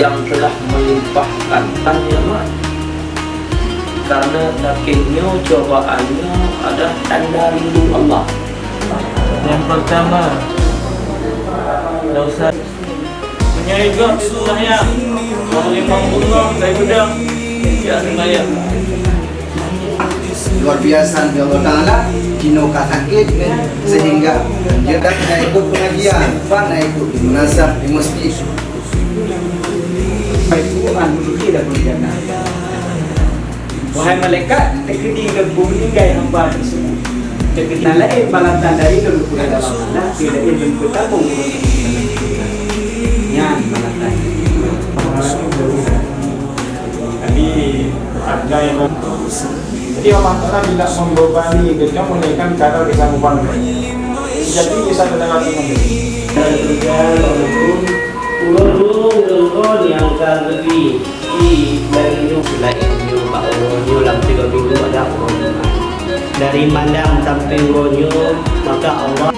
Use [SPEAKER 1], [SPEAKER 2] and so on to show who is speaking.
[SPEAKER 1] yang telah melimpahkan nikmat, karena akhirnya cobaannya ada tanda rindu Allah.
[SPEAKER 2] Yang pertama, tidak usah menyayangi sunnahnya, mengimbang Allah daripada ya sembahyang.
[SPEAKER 3] Luar biasa Allah Ta'ala Dino sakit sehingga dia nak ikut pengajian, nak ikut di munasab di masjid. Baik Quran tidak berjana. Wahai malaikat, tekedi ke bumi gaya hamba tersebut. Kita lain balatan dari dulu pula dalam Allah tidak ingin bertabung. Yang balatan.
[SPEAKER 4] Jadi ada yang jadi Allah Ta'ala tidak membebani kita menaikkan kadar kesanggupan. Jadi bisa dengan
[SPEAKER 1] Ulun yang lebih dari lain dalam 3 minggu ada dari mandang sampai ronyo, maka Allah